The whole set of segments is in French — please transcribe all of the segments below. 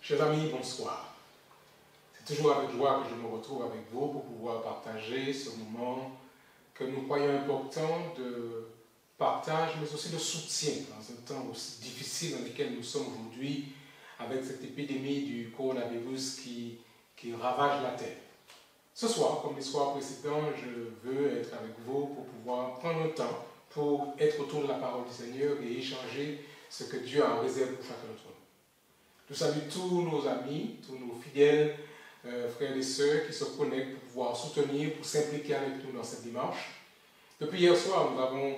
Chers amis, bonsoir. C'est toujours avec joie que je me retrouve avec vous pour pouvoir partager ce moment que nous croyons important de partage, mais aussi de soutien dans un temps aussi difficile dans lequel nous sommes aujourd'hui avec cette épidémie du coronavirus qui ravage la Terre. Ce soir, comme les soirs précédents, je veux être avec vous pour pouvoir prendre le temps pour être autour de la parole du Seigneur et échanger ce que Dieu a en réserve pour chacun d'entre nous. Je salue tous nos amis, tous nos fidèles frères et sœurs qui se connectent pour pouvoir soutenir, pour s'impliquer avec nous dans cette démarche. Depuis hier soir, nous avons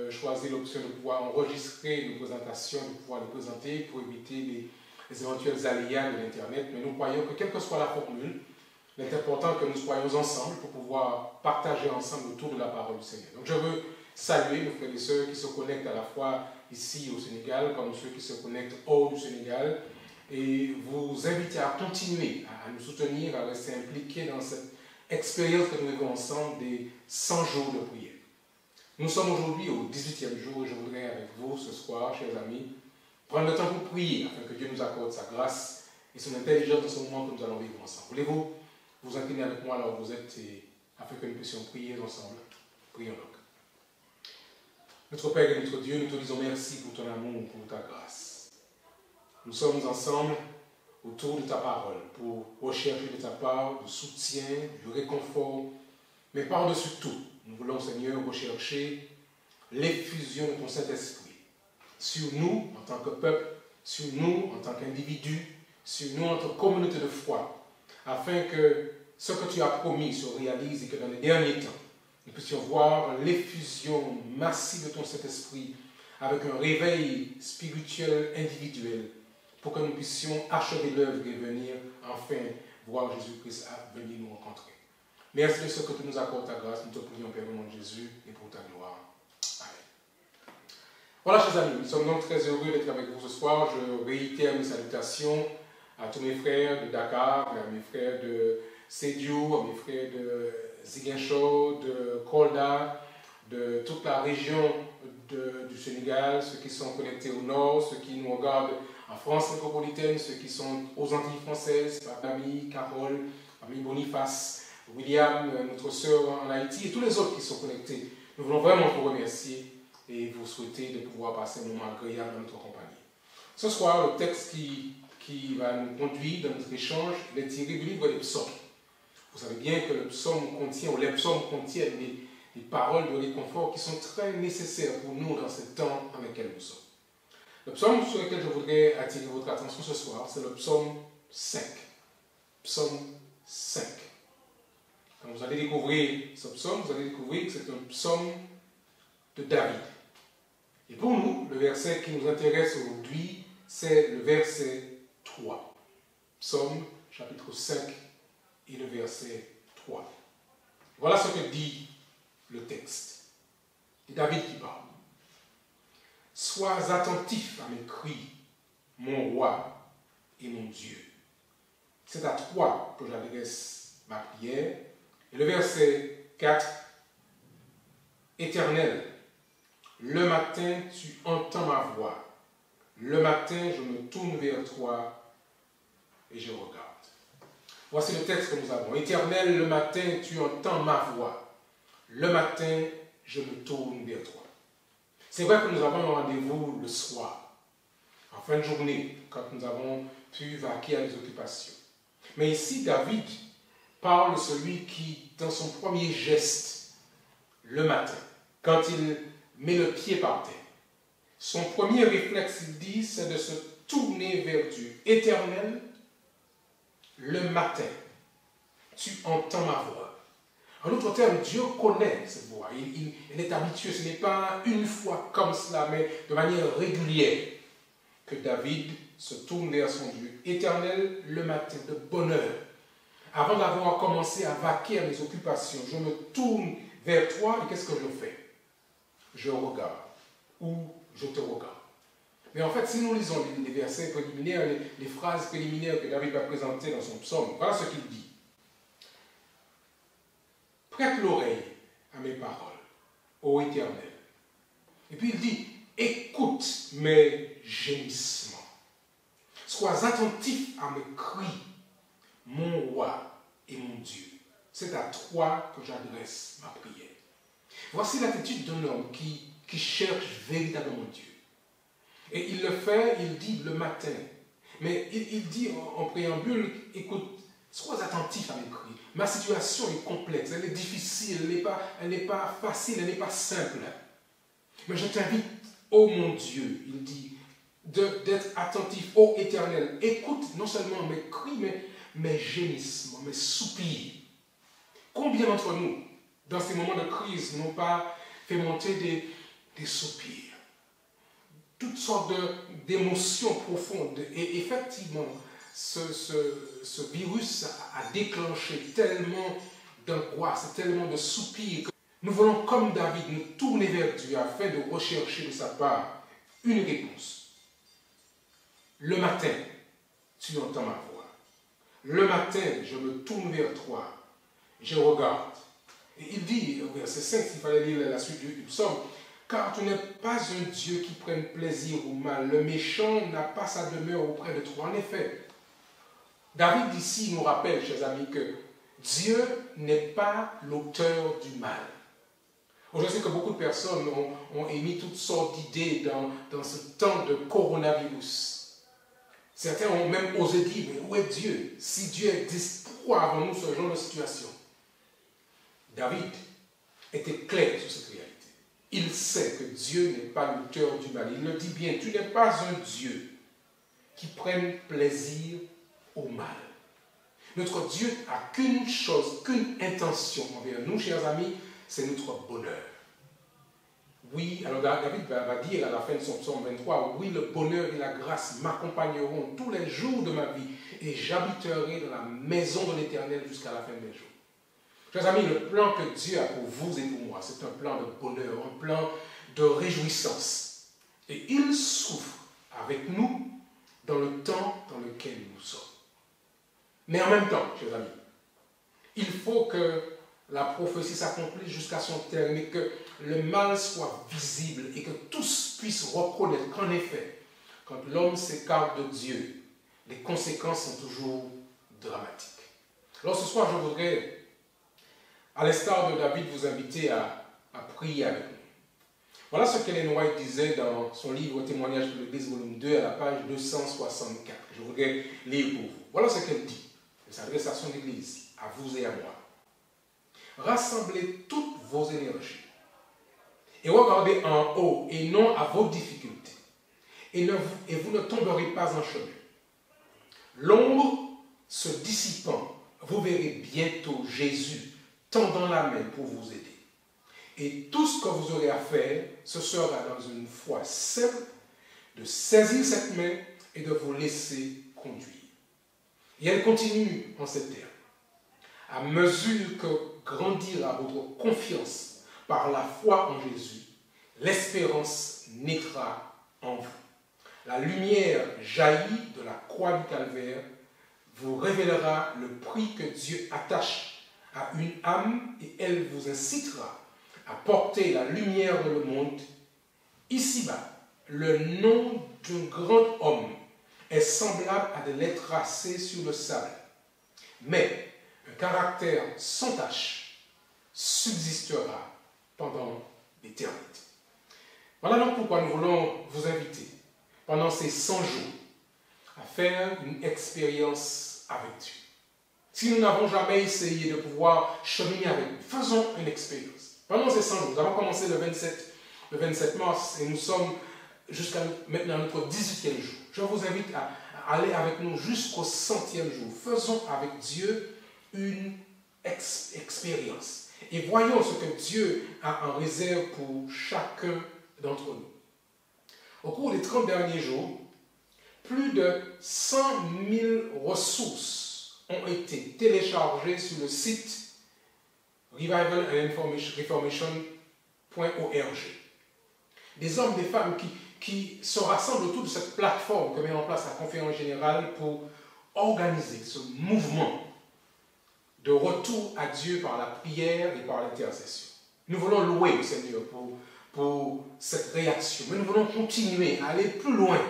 choisi l'option de pouvoir enregistrer nos présentations, de pouvoir les présenter pour éviter les éventuels aléas de l'Internet. Mais nous croyons que quelle que soit la formule, il est important que nous soyons ensemble pour pouvoir partager ensemble autour de la parole du Seigneur. Donc je veux saluer nos frères et sœurs qui se connectent à la fois ici au Sénégal, comme ceux qui se connectent hors du Sénégal, et vous inviter à continuer à nous soutenir, à rester impliqués dans cette expérience que nous vivons ensemble des 100 jours de prière. Nous sommes aujourd'hui au 18e jour et je voudrais avec vous ce soir, chers amis, prendre le temps pour prier afin que Dieu nous accorde sa grâce et son intelligence dans ce moment que nous allons vivre ensemble. Voulez-vous vous incliner avec moi là où vous êtes afin que nous puissions prier ensemble? Prions donc. Notre Père et notre Dieu, nous te disons merci pour ton amour, pour ta grâce. Nous sommes ensemble autour de ta parole pour rechercher de ta part du soutien, du réconfort, mais par-dessus tout, nous voulons, Seigneur, rechercher l'effusion de ton Saint-Esprit sur nous en tant que peuple, sur nous en tant qu'individus, sur nous en tant que communauté de foi, afin que ce que tu as promis se réalise et que dans les derniers temps, nous puissions voir l'effusion massive de ton Saint-Esprit avec un réveil spirituel individuel pour que nous puissions achever l'œuvre et venir enfin voir Jésus-Christ venir nous rencontrer. Merci de ce que tu nous accordes ta grâce. Nous te prions, Père, au nom de Jésus et pour ta gloire. Amen. Voilà, chers amis, nous sommes donc très heureux d'être avec vous ce soir. Je réitère mes salutations à tous mes frères de Dakar, à mes frères de Sédiou, à mes frères de Ziguinchor, de Kolda, de toute la région du Sénégal, ceux qui sont connectés au nord, ceux qui nous regardent en France métropolitaine, ceux qui sont aux Antilles françaises, ma famille, Carole, ma famille Boniface, William, notre sœur en Haïti et tous les autres qui sont connectés. Nous voulons vraiment vous remercier et vous souhaiter de pouvoir passer un moment agréable dans notre compagnie. Ce soir, le texte qui va nous conduire dans notre échange est tiré du livre des psaumes. Vous savez bien que le psaume contient, ou les psaumes contiennent des paroles de réconfort qui sont très nécessaires pour nous dans ce temps dans lequel nous sommes. Le psaume sur lequel je voudrais attirer votre attention ce soir, c'est le psaume 5. Psaume 5. Quand vous allez découvrir ce psaume, vous allez découvrir que c'est un psaume de David. Et pour nous, le verset qui nous intéresse aujourd'hui, c'est le verset 3. Psaume chapitre 5 et le verset 3. Voilà ce que dit le texte. C'est David qui parle. Sois attentif à mes cris, mon roi et mon Dieu. C'est à toi que j'adresse ma prière. Et le verset 4. Éternel, le matin tu entends ma voix. Le matin je me tourne vers toi et je regarde. Voici le texte que nous avons. Éternel, le matin tu entends ma voix. Le matin je me tourne vers toi. C'est vrai que nous avons un rendez-vous le soir, en fin de journée, quand nous avons pu vaquer à nos occupations. Mais ici, David parle de celui qui, dans son premier geste, le matin, quand il met le pied par terre, son premier réflexe, il dit, c'est de se tourner vers Dieu. Éternel, le matin, tu entends ma voix. En d'autres termes, Dieu connaît cette voix. Il est habitué. Ce n'est pas une fois comme cela, mais de manière régulière que David se tourne vers son Dieu. Éternel, le matin, de bonne heure. Avant d'avoir commencé à vaquer à mes occupations, je me tourne vers toi et qu'est-ce que je fais? Je regarde ou je te regarde. Mais en fait, si nous lisons les versets préliminaires, les phrases préliminaires que David va présenter dans son psaume, voilà ce qu'il dit. Prête l'oreille à mes paroles, ô Éternel. Et puis il dit, écoute mes gémissements. sois attentif à mes cris, mon roi et mon Dieu. C'est à toi que j'adresse ma prière. Voici l'attitude d'un homme qui cherche véritablement Dieu. Et il le fait, il dit le matin. Mais il dit en préambule, écoute, sois attentif à mes cris. Ma situation est complexe, elle est difficile, elle n'est pas facile, elle n'est pas simple. Mais je t'invite, ô mon Dieu, il dit, d'être attentif, ô Éternel. Écoute non seulement mes cris, mais mes gémissements, mes soupirs. Combien d'entre nous, dans ces moments de crise, n'ont pas fait monter des soupirs? Toutes sortes d'émotions profondes. Et effectivement, ce virus a déclenché tellement d'angoisse, tellement de soupirs. Nous voulons, comme David, nous tourner vers Dieu afin de rechercher de sa part une réponse. Le matin, tu entends ma voix. Le matin, je me tourne vers toi. Je regarde. Et il dit, au verset 5, s'il fallait lire la suite du psaume, car tu n'es pas un Dieu qui prenne plaisir au mal. Le méchant n'a pas sa demeure auprès de toi. En effet, David ici nous rappelle, chers amis, que Dieu n'est pas l'auteur du mal. Je sais que beaucoup de personnes ont émis toutes sortes d'idées dans ce temps de coronavirus. Certains ont même osé dire, mais où est Dieu? Si Dieu existe, pourquoi avons-nous ce genre de situation? David était clair sur cette réalité. Il sait que Dieu n'est pas l'auteur du mal. Il le dit bien, tu n'es pas un Dieu qui prenne plaisir au mal. Notre Dieu n'a qu'une chose, qu'une intention envers nous, chers amis, c'est notre bonheur. Oui, alors David va dire à la fin de son psaume 23, oui, le bonheur et la grâce m'accompagneront tous les jours de ma vie et j'habiterai dans la maison de l'Éternel jusqu'à la fin de mes jours. Chers amis, le plan que Dieu a pour vous et pour moi, c'est un plan de bonheur, un plan de réjouissance. Et il souffre avec nous dans le temps dans lequel nous sommes. Mais en même temps, chers amis, il faut que la prophétie s'accomplisse jusqu'à son terme et que le mal soit visible et que tous puissent reconnaître qu'en effet, quand l'homme s'écarte de Dieu, les conséquences sont toujours dramatiques. Alors ce soir, je voudrais, à l'instar de David, vous inviter à prier avec nous. Voilà ce qu'Ellen White disait dans son livre Témoignage de l'Église, volume 2, à la page 264. Je voudrais lire pour vous. Voilà ce qu'elle dit. Elle s'adresse à son Église, à vous et à moi. Rassemblez toutes vos énergies et regardez en haut et non à vos difficultés. Et vous ne tomberez pas en chemin. L'ombre se dissipant, vous verrez bientôt Jésus tendant la main pour vous aider. Et tout ce que vous aurez à faire, ce sera dans une foi simple de saisir cette main et de vous laisser conduire. Et elle continue en ces termes. À mesure que grandira votre confiance par la foi en Jésus, l'espérance naîtra en vous. La lumière jaillie de la croix du calvaire vous révélera le prix que Dieu attache à une âme et elle vous incitera à porter la lumière dans le monde. Ici-bas, le nom d'un grand homme est semblable à de lettres tracées sur le sable. Mais un caractère sans tache subsistera pendant l'éternité. Voilà donc pourquoi nous voulons vous inviter pendant ces 100 jours à faire une expérience avec Dieu. Si nous n'avons jamais essayé de pouvoir cheminer avec lui, faisons une expérience. Pendant ces 100 jours, nous avons commencé le 27 mars et nous sommes jusqu'à maintenant notre 18e jour. Je vous invite à aller avec nous jusqu'au 100e jour. Faisons avec Dieu une expérience. Et voyons ce que Dieu a en réserve pour chacun d'entre nous. Au cours des 30 derniers jours, plus de 100 000 ressources ont été téléchargées sur le site revivalandinformation.org. Des hommes, des femmes qui se rassemblent autour de cette plateforme que met en place la conférence générale pour organiser ce mouvement de retour à Dieu par la prière et par l'intercession. Nous voulons louer le Seigneur pour cette réaction, mais nous voulons continuer à aller plus loin.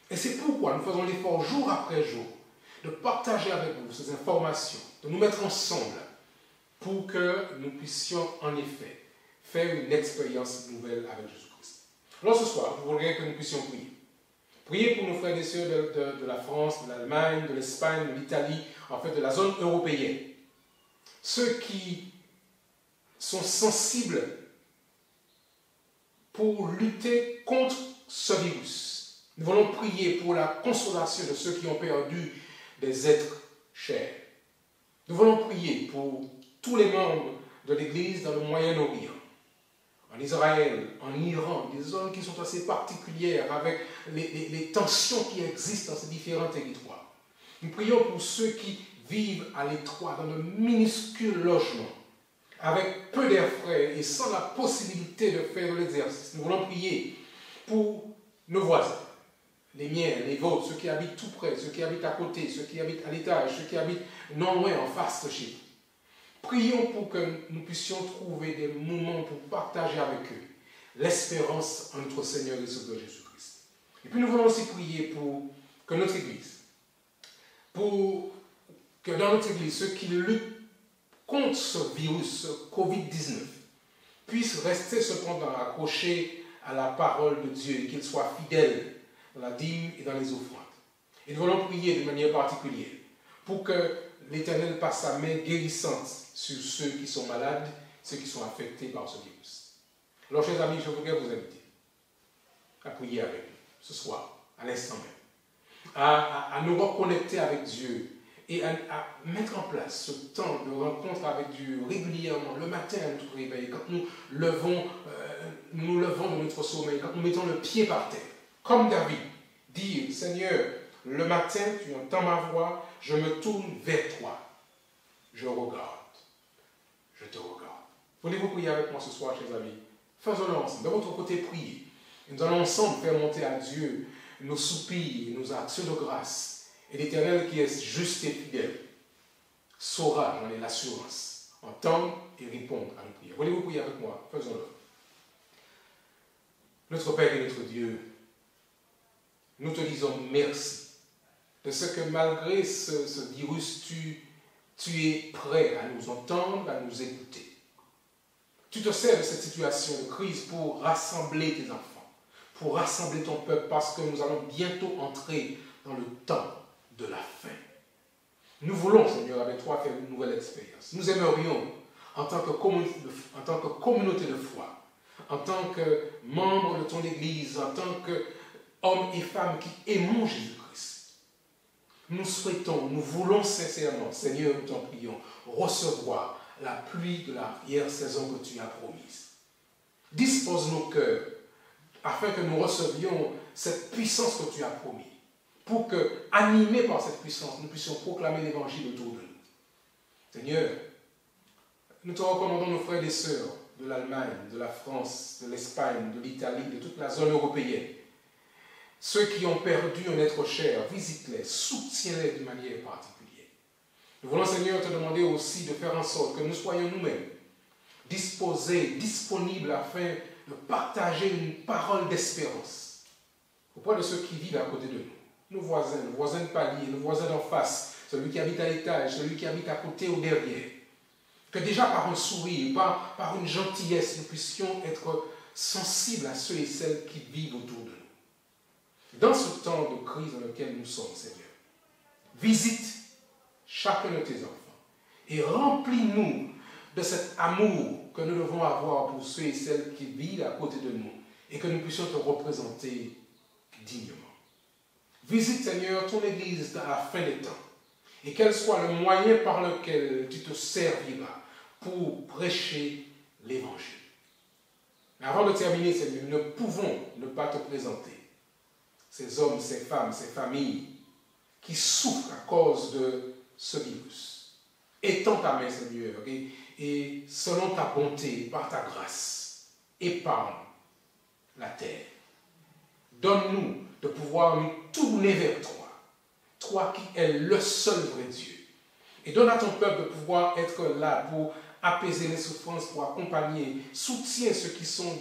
Et Et c'est pourquoi nous faisons l'effort jour après jour de partager avec vous ces informations, de nous mettre ensemble pour que nous puissions en effet faire une expérience nouvelle avec Jésus-Christ. Alors ce soir, je voudrais que nous puissions prier. Prier pour nos frères et sœurs de la France, de l'Allemagne, de l'Espagne, de l'Italie, en fait de la zone européenne. Ceux qui sont sensibles pour lutter contre ce virus. Nous voulons prier pour la consolation de ceux qui ont perdu des êtres chers. Nous voulons prier pour tous les membres de l'Église dans le Moyen-Orient, en Israël, en Iran, des zones qui sont assez particulières avec les tensions qui existent dans ces différents territoires. Nous prions pour ceux qui vivent à l'étroit, dans de minuscules logements, avec peu d'air frais et sans la possibilité de faire de l'exercice. Nous voulons prier pour nos voisins, les miens, les vôtres, ceux qui habitent tout près, ceux qui habitent à côté, ceux qui habitent à l'étage, ceux qui habitent non loin, en face de chez nous. Prions pour que nous puissions trouver des moments pour partager avec eux l'espérance en notre Seigneur et Sauveur Jésus-Christ. Et puis nous voulons aussi prier pour que notre Église, pour que dans notre Église, ceux qui luttent contre ce virus, ce Covid-19, puissent rester cependant accrochés à la parole de Dieu et qu'ils soient fidèles dans la dîme et dans les offrandes. Et nous voulons prier de manière particulière pour que l'Éternel passe sa main guérissante sur ceux qui sont malades, ceux qui sont affectés par ce virus. Alors, chers amis, je voudrais vous inviter à prier avec nous ce soir, à l'instant même, à nous reconnecter avec Dieu et à mettre en place ce temps de rencontre avec Dieu régulièrement, le matin à notre réveil, quand nous nous levons de notre sommeil, quand nous mettons le pied par terre, comme David, dire, Seigneur, le matin, tu entends ma voix, je me tourne vers toi, je regarde, je te regarde. Voulez-vous prier avec moi ce soir, chers amis? Faisons-le ensemble. De votre côté, priez. Et nous allons ensemble faire monter à Dieu nos soupirs, nos actions de grâce. Et l'Éternel qui est juste et fidèle saura, j'en ai l'assurance, entendre et répondre à nos prières. Voulez-vous prier avec moi? Faisons-le. Notre Père et notre Dieu, nous te disons merci de ce que malgré ce virus, tu es prêt à nous entendre, à nous écouter. Tu te sers de cette situation de crise pour rassembler tes enfants, pour rassembler ton peuple, parce que nous allons bientôt entrer dans le temps de la fin. Nous voulons, Seigneur, avec toi, faire une nouvelle expérience. Nous aimerions, en tant que communauté de foi, en tant que membres de ton Église, en tant qu'hommes et femmes qui aimons Jésus-Christ, nous souhaitons, nous voulons sincèrement, Seigneur, nous t'en prions, recevoir la pluie de l'arrière-saison que tu as promise. Dispose nos cœurs afin que nous recevions cette puissance que tu as promis, pour que, animés par cette puissance, nous puissions proclamer l'évangile autour de nous. Seigneur, nous te recommandons nos frères et sœurs de l'Allemagne, de la France, de l'Espagne, de l'Italie, de toute la zone européenne. Ceux qui ont perdu un être cher, visite-les, soutiens-les d'une manière particulière. Nous voulons, Seigneur, te demander aussi de faire en sorte que nous soyons nous-mêmes disposés, disponibles afin de partager une parole d'espérance auprès de ceux qui vivent à côté de nous. Nos voisins de palier, nos voisins d'en face, celui qui habite à l'étage, celui qui habite à côté ou derrière. Que déjà par un sourire, par une gentillesse, nous puissions être sensibles à ceux et celles qui vivent autour de nous. Dans ce temps de crise dans lequel nous sommes, Seigneur, visite chacun de tes enfants et remplis-nous de cet amour que nous devons avoir pour ceux et celles qui vivent à côté de nous et que nous puissions te représenter dignement. Visite, Seigneur, ton Église à la fin des temps et quel soit le moyen par lequel tu te serviras pour prêcher l'Évangile. Mais avant de terminer, Seigneur, nous ne pouvons ne pas te présenter ces hommes, ces femmes, ces familles qui souffrent à cause de ce virus. Étends ta main, Seigneur, et selon ta bonté, par ta grâce, épargne la terre. Donne-nous de pouvoir nous tourner vers toi, toi qui es le seul vrai Dieu. Et donne à ton peuple de pouvoir être là pour apaiser les souffrances, pour accompagner, soutiens ceux qui sont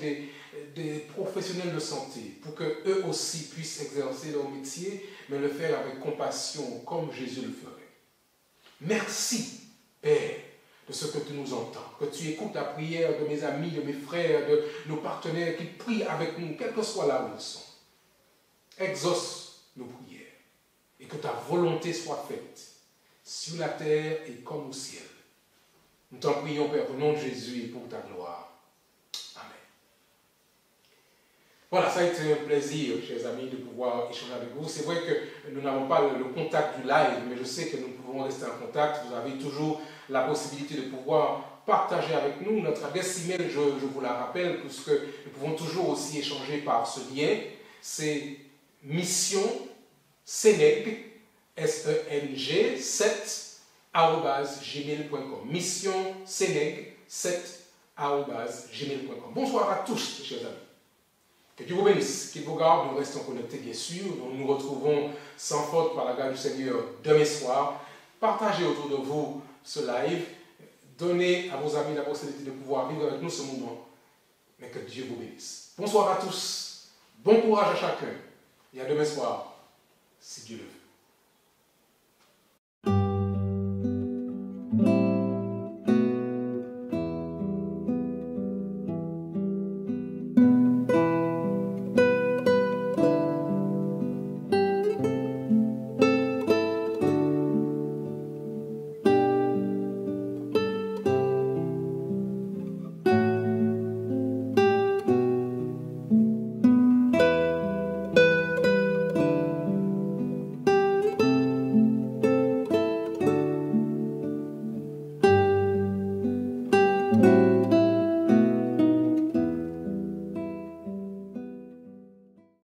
des professionnels de santé pour qu'eux aussi puissent exercer leur métier, mais le faire avec compassion, comme Jésus le ferait. Merci, Père, de ce que tu nous entends, que tu écoutes la prière de mes amis, de mes frères, de nos partenaires qui prient avec nous, quel que soit là où ils sont. Exauce nos prières et que ta volonté soit faite sur la terre et comme au ciel. Nous t'en prions, Père, au nom de Jésus et pour ta gloire. Amen. Voilà, ça a été un plaisir, chers amis, de pouvoir échanger avec vous. C'est vrai que nous n'avons pas le contact du live, mais je sais que nous pouvons rester en contact. Vous avez toujours la possibilité de pouvoir partager avec nous. Notre adresse email, je vous la rappelle, puisque nous pouvons toujours aussi échanger par ce lien. C'est mission Seneg, S-E-N-G, 7, @gmail.com. Mission Seneg, 7, @gmail.com. Bonsoir à tous, chers amis. Que Dieu vous bénisse, qu'il vous garde. Nous restons connectés, bien sûr. Nous nous retrouvons sans faute par la grâce du Seigneur demain soir. Partagez autour de vous ce live. Donnez à vos amis la possibilité de pouvoir vivre avec nous ce moment. Mais que Dieu vous bénisse. Bonsoir à tous. Bon courage à chacun. Et à demain soir, si Dieu le veut.